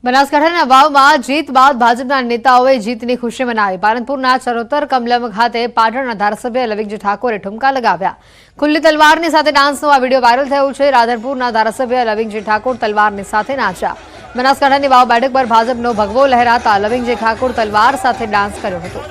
બનાસકાંઠાના વાવમાં જીત બાદ ભાજપના નેતાઓએ જીતની ખુશી મનાવી। પાલનપુરના ચરોતર કમલમ ખાતે પાટણના ધારાસભ્ય લવિંગજી ઠાકોરે ઠુમકા લગાવ્યા। ખુલ્લી તલવારની સાથે ડાન્સનો આ વિડીયો વાયરલ થયો છે। રાધનપુરના ધારાસભ્ય લવિંગજી ઠાકોર તલવારની સાથે નાચ્યા। બનાસકાંઠાની વાવ બેઠક પર ભાજપનો ભગવો લહેરાતા લવિંગજી ઠાકોર તલવાર સાથે ડાન્સ કર્યો હતો।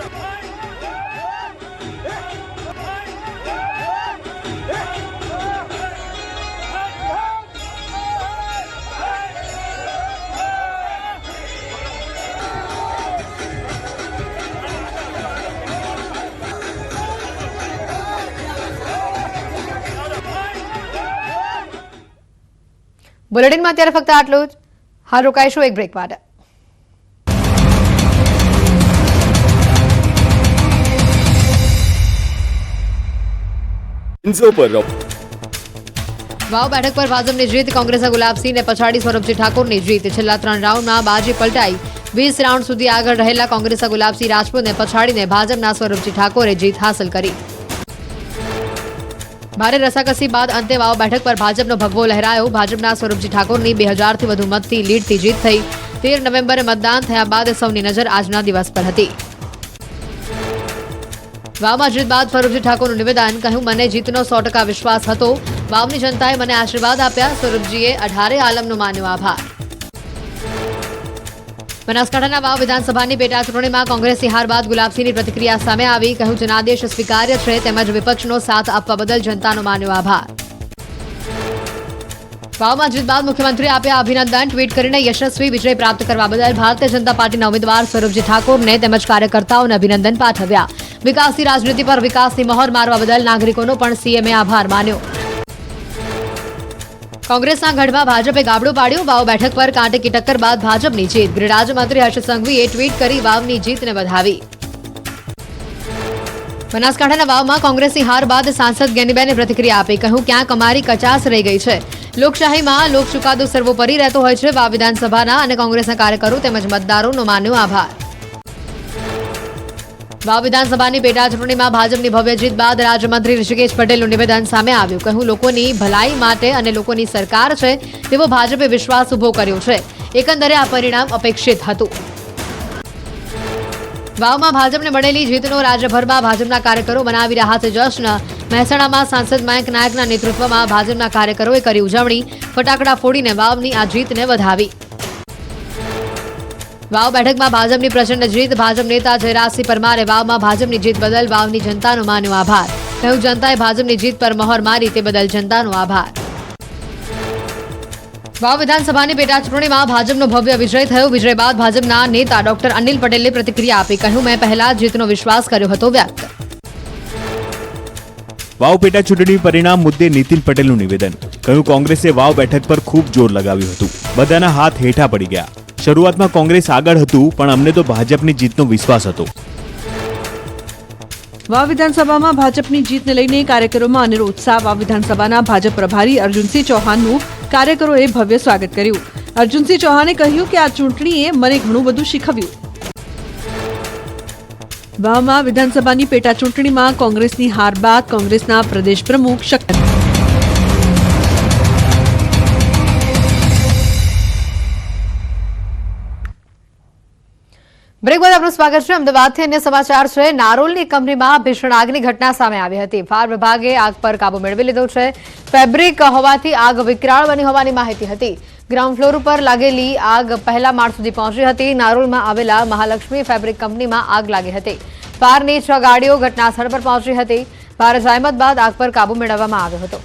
બુલેટિનમાં અત્યારે ફક્ત આટલું જ। હાલ રોકાઈશું એક બ્રેક માટે। વાવ બેઠક પર ભાજપની જીત, કોંગ્રેસે ગુલાબસિંહને પછાડી સ્વરૂપજી ઠાકોરની જીત। છેલ્લા 3 રાઉન્ડમાં બાજી પલટાઈ। 20 રાઉન્ડ સુધી આગળ રહેલા કોંગ્રેસે ગુલાબસિંહ રાજપૂતને પછાડીને ભાજપના સ્વરૂપજી ઠાકોરે જીત હાંસલ કરી। ભારે રસાકસી બાદ અંતે વાવ બેઠક પર ભાજપનો ભગવો લહેરાયો। ભાજપના સ્વરૂપજી ઠાકોરની 2000થી વધુ મતથી લીડથી જીત થઈ। 13 નવેમ્બરે મતદાન થયા બાદ સૌની નજર આજના દિવસ પર હતી। વાવમાં જીત બાદ સ્વરૂપજી ઠાકોરનું નિવેદન, કહ્યું, મને જીતનો 100% વિશ્વાસ હતો। વાવની જનતાએ મને આશીર્વાદ આપ્યા। સ્વરૂપજીએ 18 આલમનો માન્યો આભાર। બનાસકાંઠાના વાવ વિધાનસભાની પેટા ચૂંટણીમાં કોંગ્રેસની હાર બાદ ગુલાબસિંહની પ્રતિક્રિયા સામે આવી। કહ્યું, જનાદેશ સ્વીકાર્ય છે તેમજ વિપક્ષનો સાથ આપવા બદલ જનતાનો માન્યો આભાર। વાવમાં જીત બાદ મુખ્યમંત્રીએ આપ્યા અભિનંદન। ટ્વીટ કરીને યશસ્વી વિજય પ્રાપ્ત કરવા બદલ ભારતીય જનતા પાર્ટીના ઉમેદવાર સ્વરૂપજી ઠાકોરને તેમજ કાર્યકર્તાઓને અભિનંદન પાઠવ્યા। વિકાસની રાજનીતિ પર વિકાસની મહોર મારવા બદલ નાગરિકોનો પણ સીએમએ આભાર માન્યો। કોંગ્રેસના ગઢમાં ભાજપે ગાબડું પાડ્યું। વાવ બેઠક પર કાંટે કી ટક્કર બાદ ભાજપની જીત। ગૃહ રાજ્યમંત્રી હર્ષ સંઘવીએ ટ્વીટ કરી વાવની જીતને વધાવી। બનાસકાંઠાના વાવમાં કોંગ્રેસની હાર બાદ સાંસદ જ્ઞાનીબેને પ્રતિક્રિયા આપી। કહ્યું, ક્યાંક અમારી કચાસ રહી ગઈ છે। લોકશાહીમાં લોક ચુકાદો સર્વોપરી રહેતો હોય છે। વાવ વિધાનસભાના અને કોંગ્રેસના કાર્યકરો તેમજ મતદારોનો માન્યો આભાર। વાવ વિધાનસભાની પેટા ચૂંટણીમાં ભાજપની ભવ્ય જીત બાદ રાજ્યમંત્રી ઋષિકેશ પટેલનું નિવેદન સામે આવ્યું। કહ્યું, લોકોની ભલાઈ માટે અને લોકોની સરકાર છે તેવો ભાજપે વિશ્વાસ ઉભો કર્યો છે। એકંદરે આ પરિણામ અપેક્ષિત હતું। વાવમાં ભાજપને મળેલી જીતનો રાજ્યભરમાં ભાજપના કાર્યકરો મનાવી રહ્યા છે જશ્ન। મહેસાણામાં સાંસદ મયંક નાયકના નેતૃત્વમાં ભાજપના કાર્યકરોએ કરી ઉજવણી। ફટાકડા ફોડીને વાવની આ જીતને વધાવી। વાવ બેઠકમાં ભાજપની પ્રચંડ જીત। ભાજપ નેતા જયરાજસિંહ પરમારે વાવમાં ભાજપની જીત બદલ વાવની જનતાનો માન્યો આભાર। કહ્યું, જનતાએ ભાજપની જીત પર મહોર મારી તે બદલ જનતાનો આભાર। વાવ વિધાનસભાની પેટા ચૂંટણીમાં ભાજપનો ભવ્ય વિજય થયો। વિજય બાદ ભાજપના નેતા ડોક્ટર અનિલ પટેલે પ્રતિક્રિયા આપી। કહ્યું, મેં પહેલા જીતનો વિશ્વાસ કર્યો હતો વ્યક્ત। વાવ પેટા ચૂંટણી પરિણામ મુદ્દે નીતિન પટેલનું નિવેદન। કહ્યું, કોંગ્રેસે વાવ બેઠક પર ખૂબ જોર લગાવ્યું હતું। બધાના હાથ હેઠા પડી ગયા। શરૂઆતમાં કોંગ્રેસ આગળ હતું પણ અમને તો ભાજપની જીતનો વિશ્વાસ હતો। વાવ વિધાનસભામાં ભાજપની જીતને લઈને કાર્યકરોમાં અનેરો ઉત્સાહ। વાવ વિધાનસભાના ભાજપ પ્રભારી અર્જુનસિંહ ચૌહાણનું કાર્યકરોએ ભવ્ય સ્વાગત કર્યું। અર્જુનસિંહ ચૌહાણે કહ્યું કે આ ચૂંટણીએ મને ઘણું બધું શીખવ્યું। વાવમાં વિધાનસભાની પેટા ચૂંટણીમાં કોંગ્રેસની હાર બાદ કોંગ્રેસના પ્રદેશ પ્રમુખ શક્તિ બ્રેક બાદ આપનું સ્વાગત છે। અમદાવાદથી અન્ય સમાચાર છે। નારોલની કંપનીમાં ભીષણ આગની ઘટના સામે આવી હતી। ફાયર વિભાગે આગ પર કાબુ મેળવી લીધો છે। ફેબ્રિક હોવાથી આગ વિકરાળ બની હોવાની માહિતી હતી। ગ્રાઉન્ડ ફ્લોર ઉપર લાગેલી આગ પહેલા માળ સુધી પહોંચી હતી। નારોલમાં આવેલા મહાલક્ષ્મી ફેબ્રિક કંપનીમાં આગ લાગી હતી। ફાયરની 6 ગાડીઓ ઘટના સ્થળ પર પહોંચી હતી। ભારે જહેમત બાદ આગ પર કાબુ મેળવવામાં આવ્યો હતો।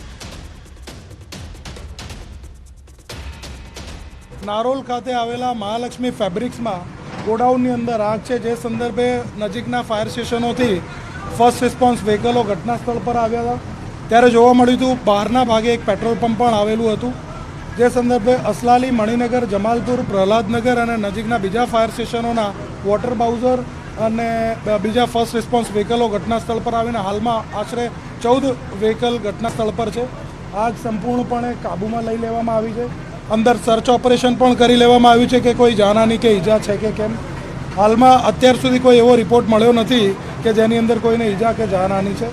નારોલ ખાતે આવેલા મહાલક્ષ્મી ફેબ્રિક્સમાં ગોડાઉનની અંદર આગ છે, જે સંદર્ભે નજીકના ફાયર સ્ટેશનોથી ફર્સ્ટ રિસ્પોન્સ વ્હીકલો ઘટના સ્થળ પર આવ્યા હતા। ત્યારે જોવા મળ્યું હતું બહારના ભાગે એક પેટ્રોલ પંપ પણ આવેલું હતું। જે સંદર્ભે અસલાલી, મણિનગર, જમાલપુર, પ્રહલાદનગર અને નજીકના બીજા ફાયર સ્ટેશનોના વોટર બાઉઝર અને બીજા ફર્સ્ટ રિસ્પોન્સ વ્હીકલો ઘટના સ્થળ પર આવીને હાલમાં આશરે 14 વ્હીકલ ઘટના સ્થળ પર છે। આગ સંપૂર્ણપણે કાબૂમાં લઈ લેવામાં આવી છે। અંદર સર્ચ ઓપરેશન પણ કરી લેવામાં આવ્યું છે કે કોઈ જાનહાની કે ઈજા છે કે કેમ। હાલમાં અત્યાર સુધી કોઈ એવો રિપોર્ટ મળ્યો નથી કે જેની અંદર કોઈને ઈજા કે જાનહાની છે।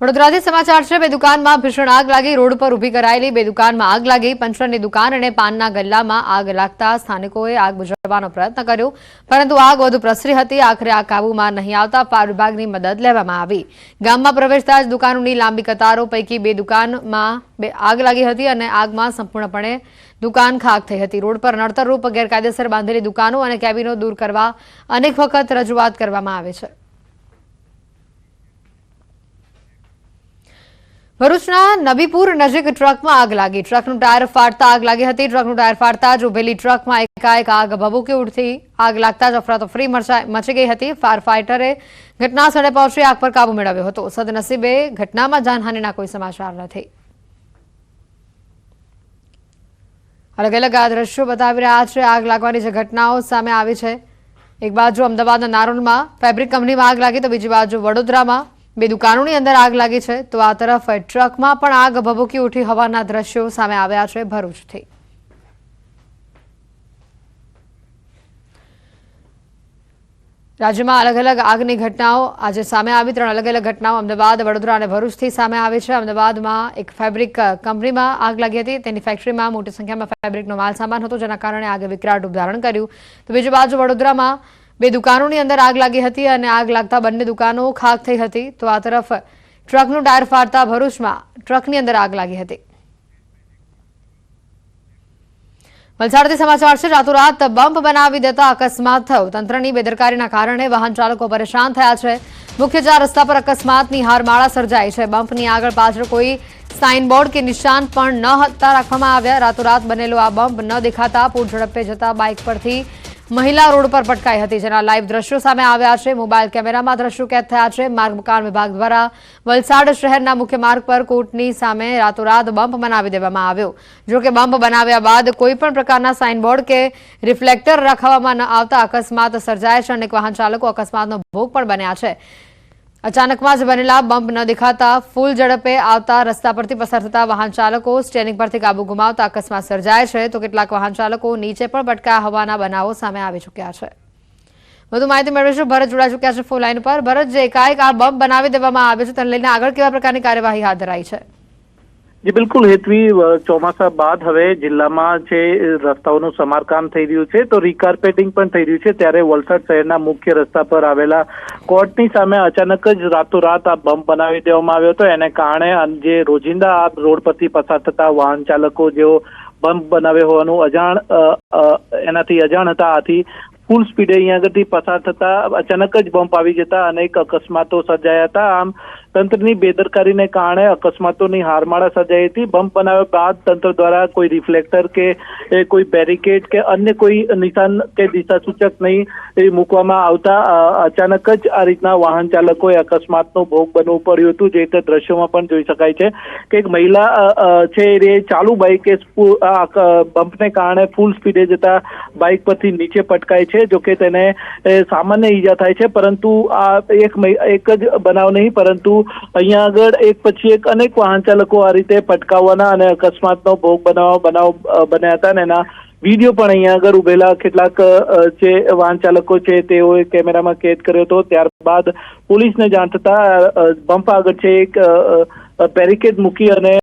વડોદરાથી સમાચાર છે. બે દુકાનમાં ભીષણ આગ લાગી. રોડ પર ઊભી કરાયેલી બે દુકાનમાં આગ લાગી. પંચરની દુકાન અને પાનના ગલ્લામાં આગ લાગતા સ્થાનિકોએ આગ બુઝાવવાનો પ્રયત્ન કર્યો, પરંતુ આગ વધુ પ્રસરી હતી. આખરે આગ કાબૂમાં નહીં આવતા ફાયર વિભાગની મદદ લેવામાં આવી. ગામમાં પ્રવેશતા જ દુકાનોની લાંબી કતારો પૈકી બે દુકાનમાં આગ લાગી હતી અને આગમાં સંપૂર્ણપણે દુકાન ખાક થઈ હતી. રોડ પર નડતરરૂપ ગેરકાયદેસર બાંધેલી દુકાનો અને કેબિનો દૂર કરવા અનેક વખત રજૂઆત કરવામાં આવે છે. ભરૂચના નબીપુર નજીક ટ્રકમાં આગ લાગી. ટ્રકનું ટાયર ફાટતા આગ લાગી હતી. ટ્રકનું ટાયર ફાટતા જ ઉભેલી ટ્રકમાં એકાએક આગ ભભૂકી ઉઠી. આગ લાગતા જ અફરાતફરી મચી ગઈ હતી. ફાયર ફાઈટરે ઘટના સ્થળે પહોંચી આગ પર કાબુ મેળવ્યો હતો. સદનસીબે ઘટનામાં જાનહાનિના કોઈ સમાચાર નથી. અલગ અલગ આ દ્રશ્યો બતાવી રહ્યા છે. આગ લાગવાની જે ઘટનાઓ સામે આવી છે, એક બાજુ અમદાવાદના નારોલમાં ફેબ્રિક કંપનીમાં આગ લાગી તો બીજી બાજુ વડોદરામાં બે દુકાનોની અંદર આગ લાગી છે, તો આ તરફ ટ્રકમાં પણ આગ ભભૂકી ઉઠી હોવાના દ્રશ્યો સામે આવ્યા છે ભરૂચથી. રાજ્યમાં અલગ અલગ આગની ઘટનાઓ આજે સામે આવી. 3 અલગ અલગ ઘટનાઓ અમદાવાદ, વડોદરા અને ભરૂચથી સામે આવી છે. અમદાવાદમાં એક ફેબ્રિક કંપનીમાં આગ લાગી હતી. તેની ફેક્ટરીમાં મોટી સંખ્યામાં ફેબ્રિકનો માલ સામાન હતો, જેના કારણે આગે વિકરાળ રૂપ ધારણ કર્યું. તો બીજી બાજુ વડોદરામાં બે દુકાનોની અંદર આગ લાગી હતી અને આગ લાગતા બંને દુકાનો ખાક થઈ હતી. તો આ તરફ ટ્રકનું ટાયર ફાટતા ભરૂચમાં ટ્રકની અંદર આગ લાગી હતી. વલસાડથી સમાચાર છે. રાતોરાત બમ્પ બનાવી દેતા અકસ્માત થયો. તંત્રની બેદરકારીના કારણે વાહન ચાલકો પરેશાન થયા છે. મુખ્ય 4 રસ્તા પર અકસ્માતની હારમાળા સર્જાઈ છે. બમ્પની આગળ પાછળ કોઈ સાઇનબોર્ડ કે નિશાન પણ ન હતા રાખવામાં આવ્યા. રાતોરાત બનેલો આ બમ્પ ન દેખાતા પૂર ઝડપે જતા બાઇક પરથી મહિલા રોડ પર પટકાઈ હતી, જેના લાઈવ દ્રશ્યો સામે આવ્યા છે. મોબાઈલ કેમેરામાં દ્રશ્યો કેદ થયા છે. માર્ગ મકાન વિભાગ દ્વારા વલસાડ શહેરના મુખ્ય માર્ગ પર કોર્ટની સામે રાતોરાત બમ્પ બનાવી દેવામાં આવ્યો. જો કે બમ્પ બનાવ્યા બાદ કોઈ પણ પ્રકારના સાઇનબોર્ડ કે રિફ્લેક્ટર રાખવામાં ન આવતા અકસ્માત સર્જાય છે. અનેક વાહન ચાલકો અકસ્માતનો ભોગ પણ બન્યા છે. અચાનકમાં જ બનેલા બમ્પ ન દેખાતા ફૂલ ઝડપે આવતા રસ્તા પરથી પસાર થતા વાહન ચાલકો સ્ટીયરિંગ પરથી કાબુ ગુમાવતા અકસ્માત સર્જાય છે. તો કેટલાક વાહન ચાલકો નીચે પણ પટકાયા હોવાના બનાવો સામે આવી ચૂક્યા છે. વધુ માહિતી મેળવીશું. ભરત જોડાઈ ચૂક્યા છે ફોન લાઈન પર. ભરત, જે એકાએક આ બમ્પ બનાવી દેવામાં આવ્યો છે, તેને લઈને આગળ કેવા પ્રકારની કાર્યવાહી હાથ ધરાઈ છે? જી બિલકુલ હેતવી, ચોમાસા બાદ હવે જિલ્લામાં જે રસ્તાઓનું સમારકામ થઈ રહ્યું છે તો રીકાર્પેટિંગ પણ થઈ રહ્યું છે. ત્યારે વલસાડ શહેરના મુખ્ય રસ્તા પર આવેલા કોર્ટની સામે અચાનક જ રાતોરાત આ બમ્પ બનાવી દેવામાં આવ્યો હતો. એને કારણે જે રોજિંદા આ રોડ પરથી પસાર થતા વાહન ચાલકો જેઓ બમ્પ બનાવ્યો હોવાનું એનાથી અજાણ હતા, આથી ફૂલ સ્પીડે અહીંયા આગળથી પસાર થતા અચાનક જ બમ્પ આવી જતા અનેક અકસ્માતો સર્જાયા હતા. આમ તંત્રની બેદરકારીને કારણે અકસ્માતોની હારમાળા સર્જાઈ હતી. બમ્પ બનાવ્યા બાદ તંત્ર દ્વારા કોઈ રિફ્લેક્ટર કે કોઈ બેરિકેડ કે અન્ય કોઈ નિશાન કે દિશા સૂચક નહીં મૂકવામાં આવતા અચાનક જ આ રીતના વાહન ચાલકોએ અકસ્માતનો ભોગ બનવું પડ્યું હતું. જે રીતે દ્રશ્યોમાં પણ જોઈ શકાય છે કે એક મહિલા છે એ ચાલુ બાઇકે બમ્પને કારણે ફૂલ સ્પીડે જતા બાઇક પરથી નીચે પટકાય છે. જોકે તેને સામાન્ય ઈજા થાય છે, પરંતુ આ એક જ બનાવ નહીં, પરંતુ અહીંયા આગળ એક પછી એક અનેક વાહન ચાલકો આ રીતે પટકાવવાના અને અકસ્માતનો ભોગ બનાવ બન્યા હતા. અને એના વિડીયો પણ અહીંયા આગળ ઉભેલા કેટલાક જે વાહન ચાલકો છે તેઓએ કેમેરામાં કેદ કર્યો હતો. ત્યારબાદ પોલીસને જાણ થતા બમ્પ આગળ છે એક બેરિકેડ મૂકી અને